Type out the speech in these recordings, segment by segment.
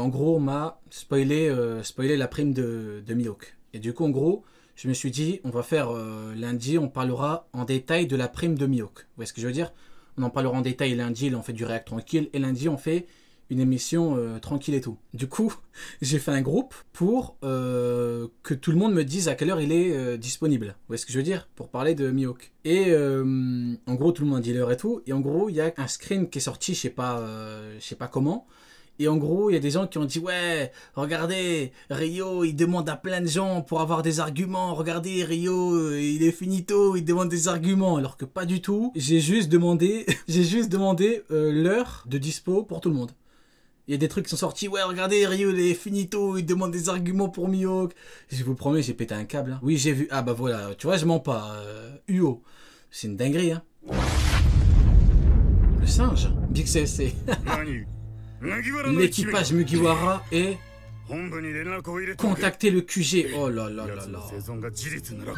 en gros, on m'a spoilé la prime de Mihawk. Et du coup, en gros, je me suis dit, on va faire lundi, on parlera en détail de la prime de Mihawk. Vous voyez ce que je veux dire? On en parlera en détail lundi, là on fait du réact tranquille. Et lundi, on fait une émission tranquille et tout. Du coup, j'ai fait un groupe pour que tout le monde me dise à quelle heure il est disponible. Vous voyez ce que je veux dire? Pour parler de Mihawk. Et en gros, tout le monde a dit l'heure et tout. Et en gros, il y a un screen qui est sorti, je sais pas comment. Et en gros, il y a des gens qui ont dit « Ouais, regardez, Rio, il demande à plein de gens pour avoir des arguments. Regardez, Rio, il est finito, il demande des arguments. » Alors que pas du tout. J'ai juste demandé, l'heure de dispo pour tout le monde. Il y a des trucs qui sont sortis. « Ouais, regardez, Rio, il est finito, il demande des arguments pour Mihawk. » Je vous promets, j'ai pété un câble. Hein. Oui, j'ai vu. Ah bah voilà, tu vois, je mens pas. UO. C'est une dinguerie, hein. Le singe. Big CSC. L'équipage Mugiwara et contacter le QG. Oh là là là là.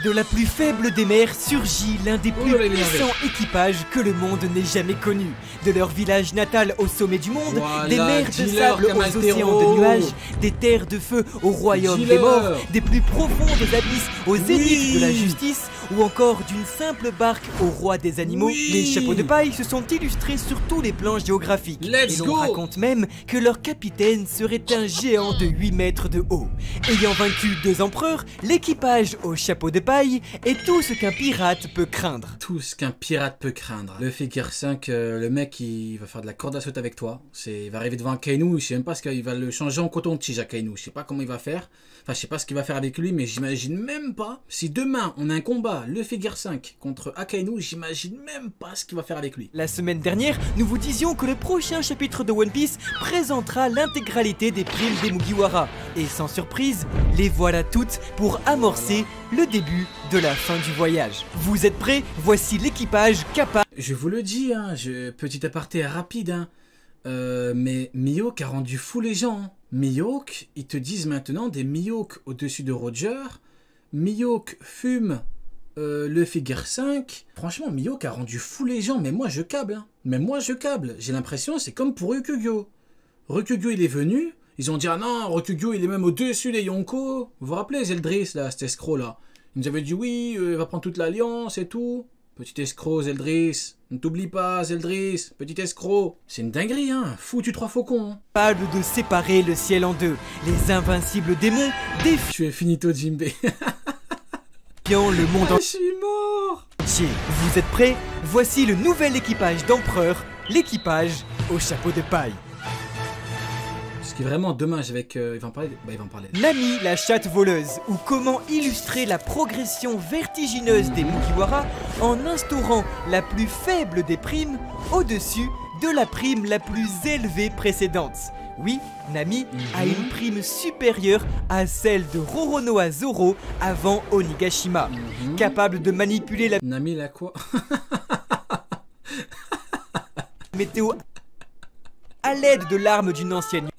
De la plus faible des mers surgit l'un des plus puissants équipages que le monde n'ait jamais connu. De leur village natal au sommet du monde, voilà, des mers de sable aux océans de nuages, des terres de feu au royaume des morts, des plus profondes abysses aux zéniths de la justice, ou encore d'une simple barque au roi des animaux. Les chapeaux de paille se sont illustrés sur tous les plans géographiques. Et l'on raconte même que leur capitaine serait un géant de 8 mètres de haut. Ayant vaincu 2 empereurs, l'équipage au chapeau de paille est tout ce qu'un pirate peut craindre. Tout ce qu'un pirate peut craindre. Le Figure 5, le mec il va faire de la corde à sauter avec toi. Il va arriver devant un Kainu, je sais même pas ce qu'il va le changer en coton-tige à Kainu. Je sais pas comment il va faire. Enfin, je sais pas ce qu'il va faire avec lui, mais j'imagine même pas. Si demain on a un combat, le Figure 5 contre Akainu, j'imagine même pas ce qu'il va faire avec lui. La semaine dernière, nous vous disions que le prochain chapitre de One Piece présentera l'intégralité des primes des Mugiwara. Et sans surprise, les voilà toutes pour amorcer le début de la fin du voyage. Vous êtes prêts? Voici l'équipage capable. Je vous le dis, hein, petit aparté rapide, hein. Mais Mihawk a rendu fou les gens. Hein. Mihawk, ils te disent maintenant des Mihawk au-dessus de Roger. Mihawk fume le Figure 5. Franchement, Mihawk a rendu fou les gens. Mais moi, je câble. Hein. Mais moi, je câble. J'ai l'impression, c'est comme pour Ryukugyo. Ryukugyo, il est venu. Ils ont dit, ah non, Ryukugyo, il est même au-dessus des Yonko. Vous vous rappelez, Zeldris, là, cet escroc, là. Ils nous avaient dit, oui, il va prendre toute l'alliance et tout. Petit escroc, Zeldris. Ne t'oublie pas, Zeldris. Petit escroc. C'est une dinguerie, hein. Foutu 3 faucons. Hein. Capable de séparer le ciel en deux. Les invincibles démons défient. Tu es finito, Jimbe. Le monde je suis mort. entier. Vous êtes prêts? Voici le nouvel équipage d'empereur, l'équipage au chapeau de paille. Ce qui est vraiment dommage avec... il va en parler. Bah, il va en parler. Nami, la chatte voleuse, ou comment illustrer la progression vertigineuse des Mugiwara en instaurant la plus faible des primes au-dessus de la prime la plus élevée précédente. Oui, Nami a une prime supérieure à celle de Roronoa Zoro avant Onigashima. Capable de manipuler la Nami la quoi? météo à l'aide de l'arme d'une ancienne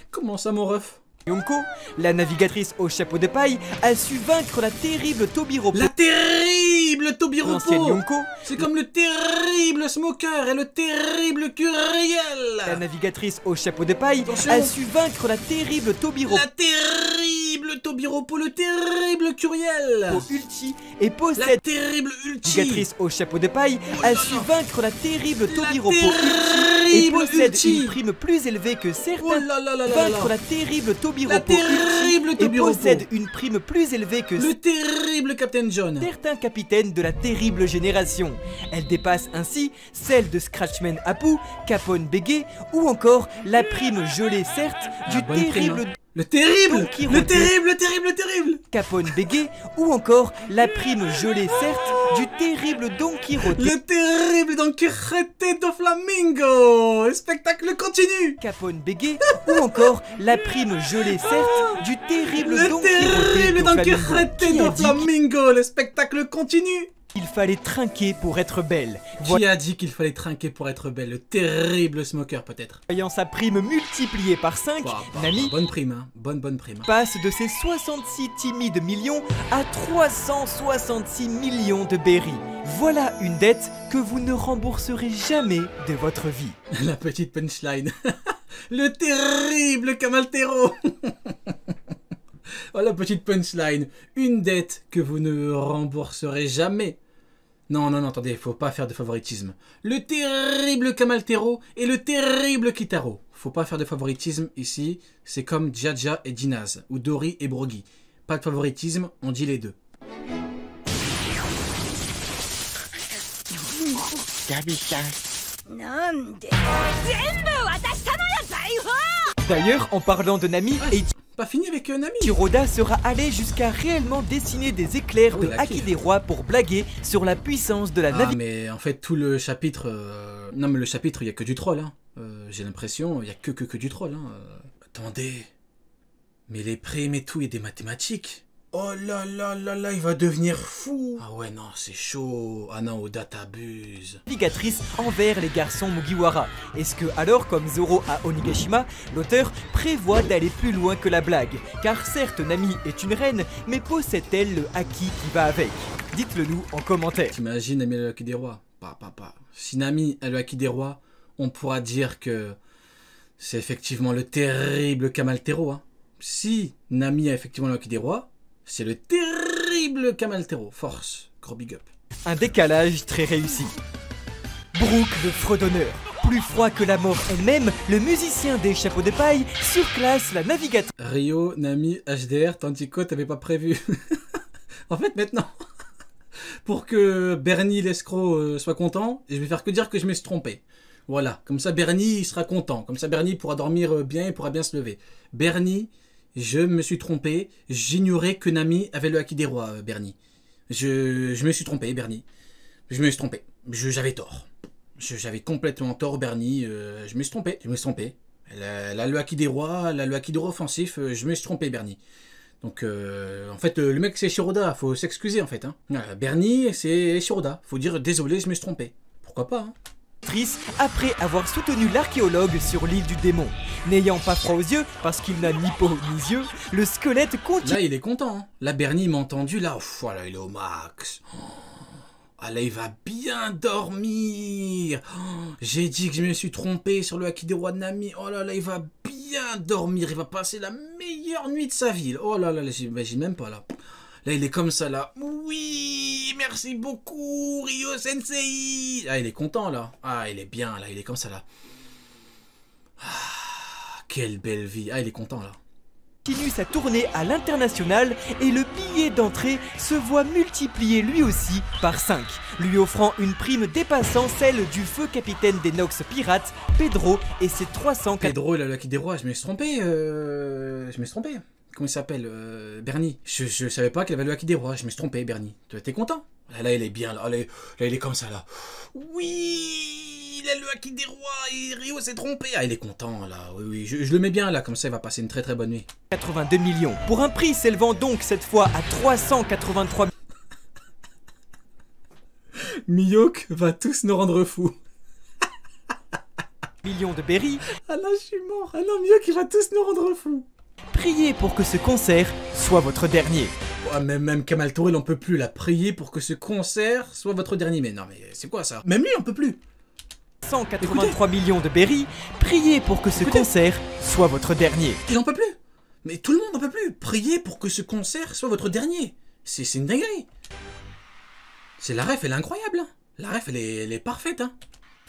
Comment ça, mon ref? Yonko, la navigatrice au chapeau de paille, a su vaincre la terrible Tobiropo. La terrible Tobiropo. L'ancienne Yonko, c'est comme le terrible Smoker et le terrible Curiel. la navigatrice au chapeau de paille, Attention. a su vaincre la terrible Tobiropo La terrible Tobiropo, le terrible Curiel. Ulti et La possède terrible Ulti. navigatrice au chapeau de paille, a su vaincre la terrible Tobiropo La Ulti et terrible possède Ulti. une prime plus élevée que Oh certains. là là là là Vaincre là. la terrible Tobiropo La terrible Ulti et Tobiropo. possède une prime plus élevée que Le terrible Captain John. certains capitaines de la terrible génération. Elle dépasse ainsi celle de Scratchman Apu, Capone Bégué ou encore la prime gelée certes du bonne prime, terrible hein. Le terrible. Don Quirote. Le terrible, le terrible, le terrible. Capone Bégué ou encore la prime gelée certes du terrible Don Quirote. Le terrible Don Quijote do Flamingo. Le spectacle continue. Capone Bégué ou encore la prime gelée certes du terrible Don Le terrible Don Quijote Qui a do dit Flamingo. Le spectacle continue. qu'il fallait trinquer pour être belle. Qui a dit qu'il fallait trinquer pour être belle? Le terrible Smoker peut-être. Voyant sa prime multipliée par 5, Nami Bonne prime, hein. Bonne prime. passe de ses 66 timides millions à 366 millions de berries. Voilà une dette que vous ne rembourserez jamais de votre vie. La petite punchline. Le terrible Camaltero. Oh la petite punchline. Une dette que vous ne rembourserez jamais. Non, non, non, attendez, faut pas faire de favoritisme. Le terrible Camaltero et le terrible Kitaro. Faut pas faire de favoritisme ici. C'est comme Jaja et Dinaz, ou Dori et Brogy. Pas de favoritisme, on dit les deux. D'ailleurs, en parlant de Nami, Pas fini avec Nami. Kuroda sera allé jusqu'à réellement dessiner des éclairs de Haki des Rois pour blaguer sur la puissance de la navigation. Mais en fait, tout le chapitre... Non, mais le chapitre, il n'y a que du troll. Hein. J'ai l'impression, il n'y a que du troll. Hein. Attendez. Mais les primes et tout, il y a des mathématiques. Oh là là là là, il va devenir fou. Ah ouais, non, c'est chaud. Ah non, Oda t'abuse. Navigatrice envers les garçons Mugiwara. Est-ce que alors, comme Zoro à Onigashima, l'auteur prévoit d'aller plus loin que la blague? Car certes, Nami est une reine, mais possède-t-elle le Haki qui va avec? Dites-le nous en commentaire. T'imagines Nami a le Haki des Rois? Si Nami a le Haki des Rois, on pourra dire que c'est effectivement le terrible Camaltero. Hein. Si Nami a effectivement le Haki des Rois, c'est le terrible Camaltero. Force, gros big up. Un décalage très réussi. Brook le fredonneur. Plus froid que la mort elle-même, le musicien des chapeaux de paille surclasse la navigatrice. Rio, Nami, HDR, Tantico, t'avais pas prévu. En fait, maintenant, pour que Bernie l'escroc soit content, je vais faire que dire que je me suis trompé. Voilà, comme ça Bernie il sera content. Comme ça Bernie pourra dormir bien et pourra bien se lever. Bernie... Je me suis trompé, j'ignorais que Nami avait le Haki des Rois, Bernie. Je me suis trompé, Bernie. Je me suis trompé. J'avais tort. J'avais complètement tort, Bernie. Je me suis trompé. Elle a le Haki des Rois, elle a le Haki des Rois offensif. Je me suis trompé, Bernie. Donc, en fait, le mec, c'est Shiroda. Faut s'excuser, en fait. Hein. Bernie, c'est Shiroda. Faut dire, désolé, je me suis trompé. Pourquoi pas, hein. Après avoir soutenu l'archéologue sur l'île du démon. N'ayant pas froid aux yeux, parce qu'il n'a ni peau ni yeux, le squelette continue. Là, il est content. Hein. Là, Bernie m'a entendu. Là, voilà, il est au max. Ah là, il va bien dormir. J'ai dit que je me suis trompé sur le Haki des Rois de Nami. Oh là là, il va bien dormir. Il va passer la meilleure nuit de sa vie. Oh là là, j'ai même pas là. Là, il est comme ça, là. Oui, merci beaucoup, Ryo Sensei. Ah, il est content, là. Ah, il est bien, là. Il est comme ça, là. Ah, quelle belle vie. Ah, il est content, là. Continue sa tournée à l'international et le billet d'entrée se voit multiplié lui aussi par 5, lui offrant une prime dépassant celle du feu capitaine des Nox pirates, Pedro, et ses 300... Pedro, il a le Haki des Rois. Je me suis trompé. Comment il s'appelle Bernie. Je savais pas qu'il avait le Haki des Rois. Je me suis trompé, Bernie. T'es content? Là, il est bien. Là, il est comme ça, là. Oui, il a le Haki des Rois et Rio s'est trompé. Ah, il est content, là. Oui, je le mets bien, là. Comme ça, il va passer une très très bonne nuit. 82 millions. Pour un prix s'élevant donc cette fois à 383 Mihawk va tous nous rendre fous. millions de berry. Ah là, je suis mort. Ah non, Mihawk, il va tous nous rendre fous. Priez pour que ce concert soit votre dernier. Oh, même Camaltero, il en peut plus, là. Priez pour que ce concert soit votre dernier. Mais non, mais c'est quoi ça? Même lui, il en peut plus. 183 millions de berry. Priez pour que ce concert soit votre dernier. Il en peut plus. Mais tout le monde en peut plus. Priez pour que ce concert soit votre dernier. C'est une dinguerie. C'est la ref, elle est incroyable. Hein. La ref, elle est parfaite. Hein.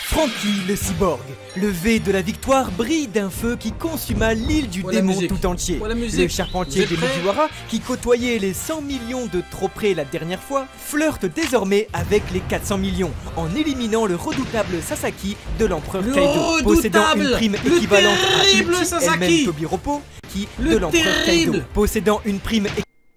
Franky le cyborg, le V de la victoire brille d'un feu qui consuma l'île du démon tout entier. Le charpentier des Mugiwara, qui côtoyait les 100 millions de trop près la dernière fois, flirte désormais avec les 400 millions en éliminant le redoutable Sasaki de l'empereur Kaido, possédant une prime équivalente à Uchi, elle-même Tobiropo, qui de l'empereur Kaido, possédant une prime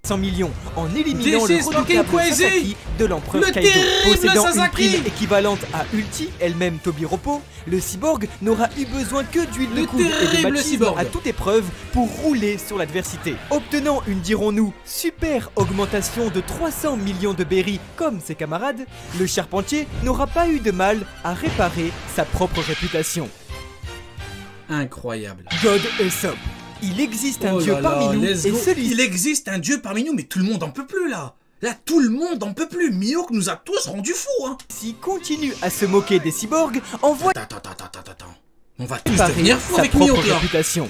100 millions en éliminant le redoutable Sasaki de l'empereur Kaido. Possédant une prime équivalente à Ulti, elle-même Tobiropo, le cyborg n'aura eu besoin que d'huile de coude et de machisme à toute épreuve pour rouler sur l'adversité. Obtenant une, dirons-nous, super augmentation de 300 millions de berry comme ses camarades, le charpentier n'aura pas eu de mal à réparer sa propre réputation. Incroyable. God Usopp. Il existe un dieu parmi nous et celui-ci... Il existe un dieu parmi nous, mais tout le monde en peut plus là. Là, tout le monde en peut plus. Mihawk nous a tous rendus fous, hein. S'il continue à se moquer des cyborgs, envoie... Attends. On va tous Paris, devenir fous sa avec propre Mihawk là. réputation.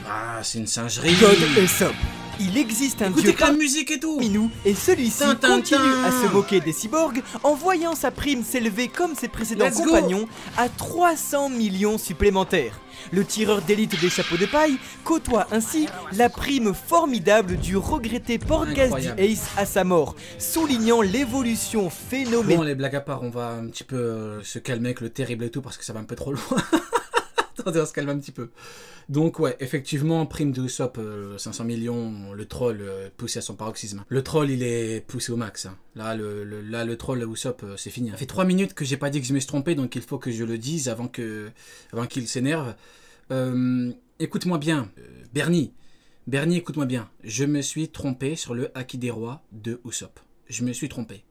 Ah, c'est une singerie. God Usopp. Il existe un Écoutez dieu que la musique et tout. parmi nous, et celui-ci Tintin. continue à se moquer des cyborgs en voyant sa prime s'élever comme ses précédents Let's go. compagnons à 300 millions supplémentaires. Le tireur d'élite des chapeaux de paille côtoie ainsi la prime formidable du regretté Portgas Incroyable. Ace à sa mort, soulignant l'évolution phénoménale. Bon, les blagues à part, on va un petit peu se calmer avec le terrible et tout parce que ça va un peu trop loin. Attendez, on se calme un petit peu. Donc ouais, effectivement, prime de Usopp, 500 millions, le troll poussé à son paroxysme. Le troll, il est poussé au max. Hein. Là, le troll Usopp, c'est fini. Ça fait 3 minutes que j'ai pas dit que je me suis trompé, donc il faut que je le dise avant qu'il s'énerve. Écoute-moi bien, Bernie. Bernie, écoute-moi bien. Je me suis trompé sur le Haki des rois de Usopp. Je me suis trompé.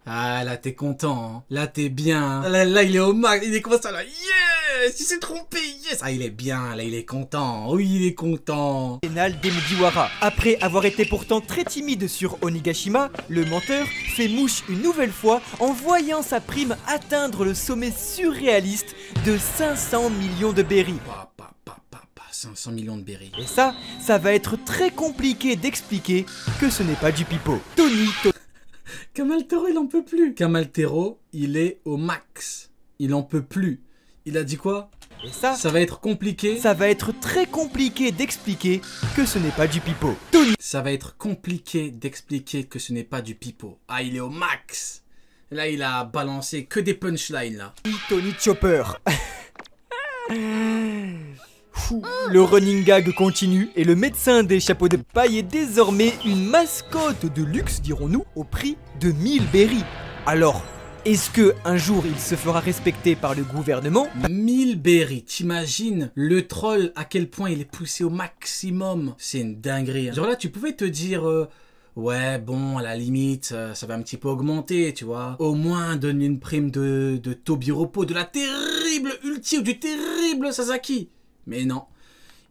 Ah, là, t'es content. Hein. Là, t'es bien. Hein. Là, il est au max. Il est comme ça, là. Yes! Il s'est trompé. Yes! Ah, il est bien. Là, il est content. Oui, il est content. Des Mugiwara. Après avoir été pourtant très timide sur Onigashima, le menteur fait mouche une nouvelle fois en voyant sa prime atteindre le sommet surréaliste de 500 millions de berries. 500 millions de berries. Et ça va être très compliqué d'expliquer que ce n'est pas du pipeau. Kamaltero, il en peut plus. Kamaltero, il est au max. Il en peut plus. Il a dit quoi? Et ça va être compliqué. Ça va être très compliqué d'expliquer que ce n'est pas du pipeau. Ça va être compliqué d'expliquer que ce n'est pas du pipeau. Ah, il est au max. Là, il a balancé que des punchlines, là. Tony Chopper. Le running gag continue et le médecin des chapeaux de paille est désormais une mascotte de luxe, dirons-nous, au prix de 1000 berries. Alors, est-ce que un jour il se fera respecter par le gouvernement? 1000 berries, t'imagines le troll à quel point il est poussé au maximum? C'est une dinguerie. Hein. Genre là, tu pouvais te dire... ouais, bon, à la limite, ça va un petit peu augmenter, tu vois. Au moins, donne une prime de Tobiropo, de la terrible Ulti ou du terrible Sasaki. Mais non,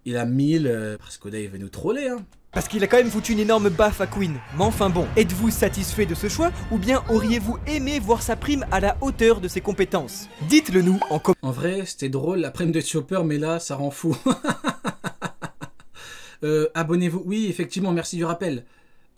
il a 1000, parce qu'Oda il veut nous troller, hein. Parce qu'il a quand même foutu une énorme baffe à Queen. Mais enfin bon, êtes-vous satisfait de ce choix ou bien auriez-vous aimé voir sa prime à la hauteur de ses compétences? Dites-le nous en commentaire. En vrai, c'était drôle, la prime de Chopper, mais là, ça rend fou. Abonnez-vous, oui, effectivement, merci du rappel.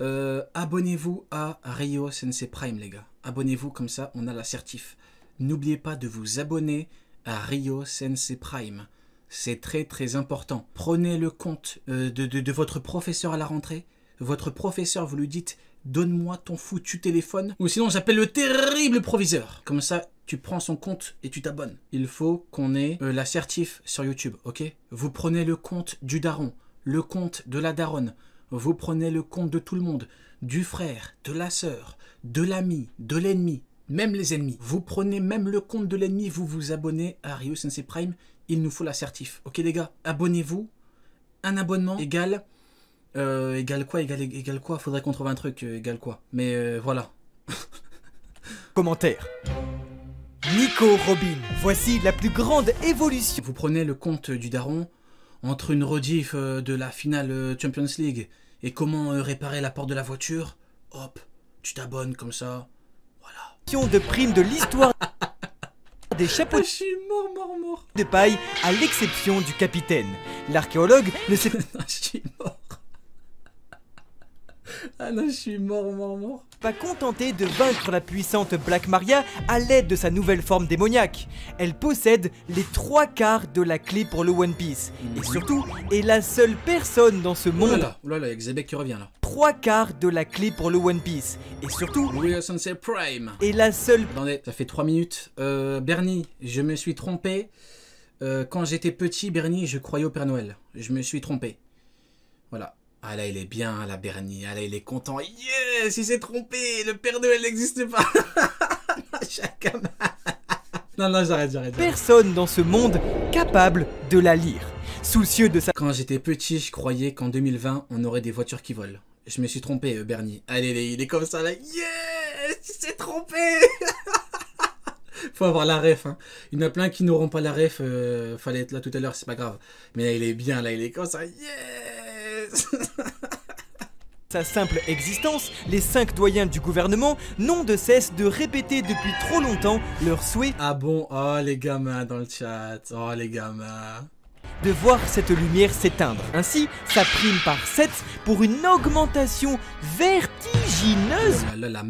Abonnez-vous à Ryo Sensei Prime, les gars. Abonnez-vous, comme ça, on a l'assertif. N'oubliez pas de vous abonner à Ryo Sensei Prime. C'est très très important. Prenez le compte de votre professeur à la rentrée. Votre professeur, vous lui dites « Donne-moi ton foutu téléphone » ou sinon j'appelle le terrible proviseur. Comme ça, tu prends son compte et tu t'abonnes. Il faut qu'on ait l'assertif sur YouTube, ok? Vous prenez le compte du daron, le compte de la daronne. Vous prenez le compte de tout le monde, du frère, de la sœur, de l'ami, de l'ennemi, même les ennemis. Vous prenez même le compte de l'ennemi, vous vous abonnez à Ryo Sensei Prime. Il nous faut l'assertif. Ok les gars, abonnez-vous. Un abonnement égale quoi? Faudrait qu'on trouve un truc égale quoi. Mais voilà. Commentaire. Nico Robin, voici la plus grande évolution. Vous prenez le compte du daron entre une rediff de la finale Champions League et comment réparer la porte de la voiture. Hop, tu t'abonnes comme ça. Voilà. De prime de l'histoire des chapeaux je suis mort. de paille, à l'exception du capitaine. L'archéologue ne s'est je suis mort. Ah non, je suis mort. Pas contenté de vaincre la puissante Black Maria à l'aide de sa nouvelle forme démoniaque. Elle possède les 3/4 de la clé pour le One Piece. Et surtout, est la seule personne dans ce monde... Oulala, avec Zebek qui revient là. 3/4 de la clé pour le One Piece. Et surtout... Ryo Sensei Prime. Et la seule... Attendez, ça fait 3 minutes. Bernie, je me suis trompé. Quand j'étais petit, Bernie, je croyais au Père Noël. Je me suis trompé. Voilà. Ah là, il est bien, là, Bernie. Ah là, il est content. Yes, il s'est trompé. Le Père Noël n'existe pas. Non, j'arrête. Personne dans ce monde capable de la lire. Soucieux de sa... Quand j'étais petit, je croyais qu'en 2020, on aurait des voitures qui volent. Je me suis trompé, Bernie. Allez, il est comme ça, là. Yes, il s'est trompé. Faut avoir la ref, hein. Il y en a plein qui n'auront pas la ref. Fallait être là tout à l'heure, c'est pas grave. Mais là, il est bien, là, il est comme ça. Yes. sa simple existence, les 5 doyens du gouvernement n'ont de cesse de répéter depuis trop longtemps leur souhait. Ah bon? Oh les gamins dans le chat, oh les gamins. De voir cette lumière s'éteindre. Ainsi, ça prime par 7 pour une augmentation vertigineuse. Oh là,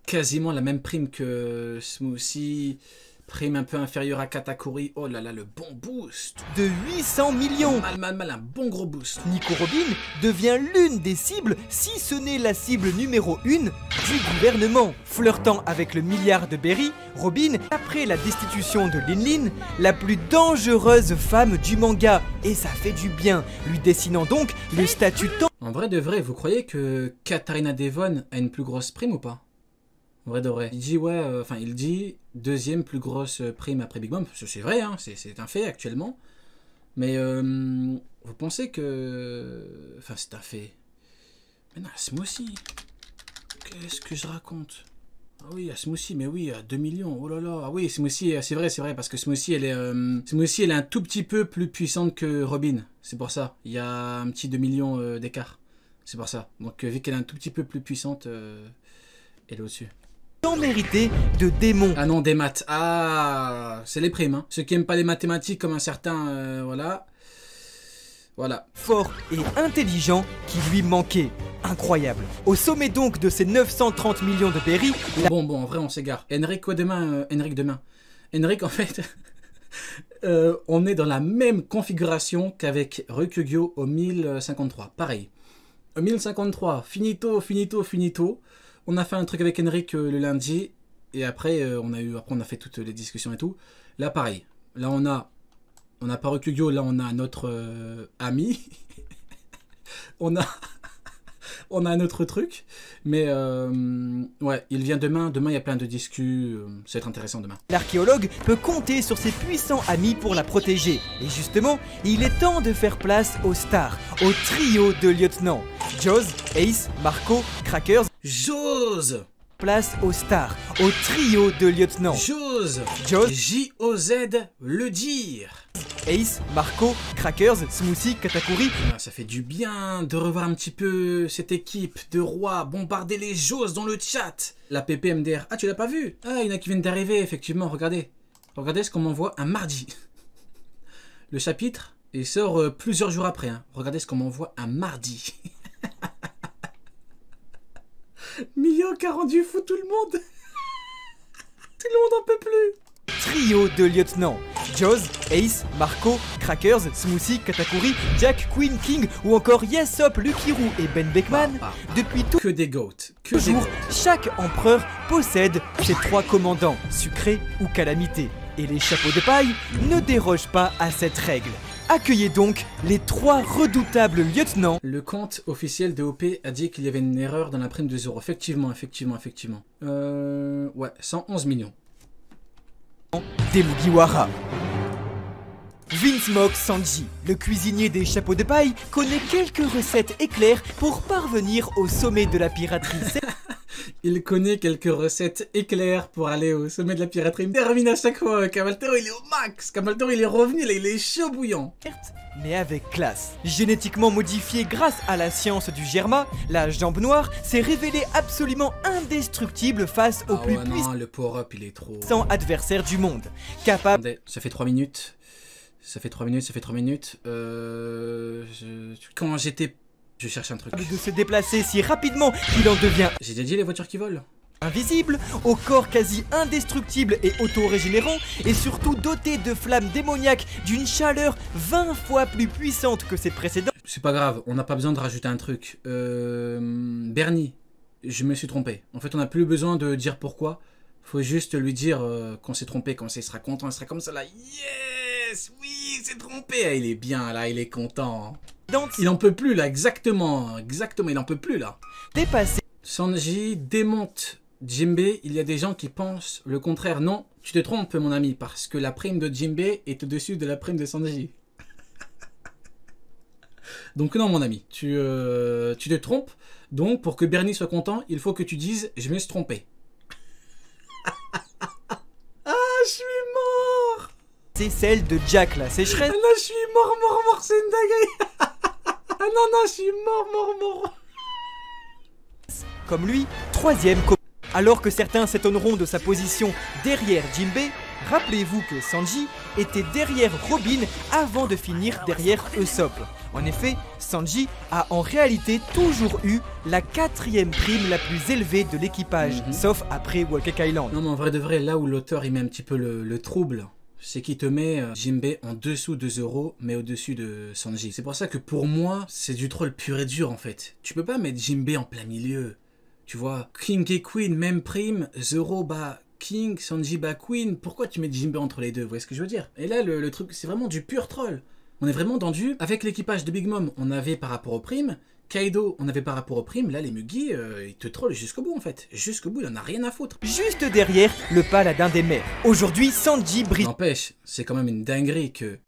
quasiment la même prime que Smoothie. Prime un peu inférieure à Katakuri. Oh là là, le bon boost. De 800 millions. Mal, un bon gros boost. Nico Robin devient l'une des cibles, si ce n'est la cible numéro 1 du gouvernement. Flirtant avec le milliard de Berry, Robin, après la destitution de Lin Lin, la plus dangereuse femme du manga. Et ça fait du bien, lui dessinant donc le statut tant... En vrai de vrai, vous croyez que Katarina Devon a une plus grosse prime ou pas? En vrai de vrai. Il dit ouais, il dit deuxième plus grosse prime après Big Mom. C'est vrai, hein, c'est un fait actuellement. Mais vous pensez que... Enfin, c'est un fait. Mais non, Smoothie. Qu'est-ce que je raconte? Ah oui, à Smoothie, mais oui, à 2 millions. Oh là là. Ah oui, Smoothie, c'est vrai, parce que Smoothie, elle est un tout petit peu plus puissante que Robin. C'est pour ça. Il y a un petit 2 millions d'écart. C'est pour ça. Donc, vu qu'elle est un tout petit peu plus puissante, elle est au-dessus. Tant mérité de démons. Ah non, des maths. Ah, c'est les primes. Hein. Ceux qui aiment pas les mathématiques comme un certain... voilà. Voilà. Fort et intelligent qui lui manquait. Incroyable. Au sommet donc de ces 930 millions de Berry... Bon, en vrai, on s'égare. Henrik demain. Henrik, en fait... on est dans la même configuration qu'avek Ryukyu au 1053. Pareil. Au 1053, finito. On a fait un truc avec Henrik le lundi. Et après, on a fait toutes les discussions et tout. Là, pareil. Là, on a pas Ryukyu, là, on a notre ami. on a un autre truc. Mais, ouais, il vient demain. Demain, il y a plein de discus. Ça va être intéressant demain. L'archéologue peut compter sur ses puissants amis pour la protéger. Et justement, il est temps de faire place aux stars, au trio de lieutenants. Joz, Ace, Marco, Crackers. Joz! Place aux stars, au trio de lieutenants. Joz! J-O-Z, le dire. Ace, Marco, Crackers, Smoothie, Katakuri. Ah, ça fait du bien de revoir un petit peu cette équipe de rois bombarder les Joz dans le chat. La PPMDR. Ah, tu l'as pas vu? Ah, il y en a qui viennent d'arriver, effectivement, regardez. Regardez ce qu'on m'envoie un mardi. Le chapitre, il sort plusieurs jours après. Hein. Regardez ce qu'on m'envoie un mardi. Miyok a rendu fou tout le monde. Tout le monde en peut plus. Trio de lieutenants. Joz, Ace, Marco, Crackers, Smoothie, Katakuri, Jack, Queen, King ou encore Yasop, Lukiru et Ben Beckman. Depuis tout... Que des goats. Toujours, chaque empereur possède ses 3 commandants, sucré ou calamité. Et les chapeaux de paille ne dérogent pas à cette règle. Accueillez donc les 3 redoutables lieutenants. Le compte officiel de OP a dit qu'il y avait une erreur dans la prime de 0. Effectivement. Ouais, 111 millions. Des Mugiwara. Vince Mock Sanji, le cuisinier des chapeaux de paille, connaît quelques recettes éclairs pour parvenir au sommet de la piraterie. Il connaît quelques recettes éclairs pour aller au sommet de la piraterie. Il termine à chaque fois. Cavaltero, il est au max. Cavaltero, il est revenu, là, il est chaud bouillant. Mais avec classe. Génétiquement modifié grâce à la science du Germa, la jambe noire s'est révélée absolument indestructible face au plus puissant. Le power-up, il est trop... adversaire du monde. Capable... Attendez, ça fait 3 minutes. Quand j'étais... Je cherche un truc. De se déplacer si rapidement qu'il en devient... J'ai déjà dit les voitures qui volent. Invisible, au corps quasi indestructible et auto-régénérant, et surtout doté de flammes démoniaques d'une chaleur 20 fois plus puissante que ses précédents. C'est pas grave, on n'a pas besoin de rajouter un truc. Bernie, je me suis trompé. En fait, on n'a plus besoin de dire pourquoi. Faut juste lui dire qu'on s'est trompé, comme ça il sera content, il sera comme ça là. Yes, oui, il s'est trompé. Il est bien là, il est content. Il en peut plus là, exactement, il en peut plus là. Dépassé. Sanji démonte Jinbei, il y a des gens qui pensent le contraire. Non, tu te trompes mon ami, parce que la prime de Jinbei est au-dessus de la prime de Sanji. Donc non mon ami, tu te trompes. Donc pour que Bernie soit content, il faut que tu dises je me suis trompé. Ah, je suis mort. C'est celle de Jack la sécheresse. Ah non, je suis mort, c'est une dinguerie. Ah non, je suis mort. comme lui, 3ème. Alors que certains s'étonneront de sa position derrière Jinbei, rappelez-vous que Sanji était derrière Robin avant de finir derrière Usopp. En effet, Sanji a en réalité toujours eu la 4ème prime la plus élevée de l'équipage, sauf après Whole Cake Island. Non mais en vrai de vrai, là où l'auteur il met un petit peu le trouble, c'est qu'il te met Jinbei en dessous de Zoro, mais au-dessus de Sanji. C'est pour ça que pour moi, c'est du troll pur et dur en fait. Tu peux pas mettre Jinbei en plein milieu. Tu vois, King et Queen, même prime, Zoro bat King, Sanji bat Queen. Pourquoi tu mets Jinbei entre les deux? Vous voyez ce que je veux dire? Et là, le truc, c'est vraiment du pur troll. On est vraiment dans du... Avec l'équipage de Big Mom, on avait par rapport aux primes. Kaido, on avait par rapport aux primes. Là, les Mugi, ils te trollent jusqu'au bout, en fait. Jusqu'au bout, il en a rien à foutre. Juste derrière, le paladin des mers. Aujourd'hui, Sanji brille... N'empêche, c'est quand même une dinguerie que...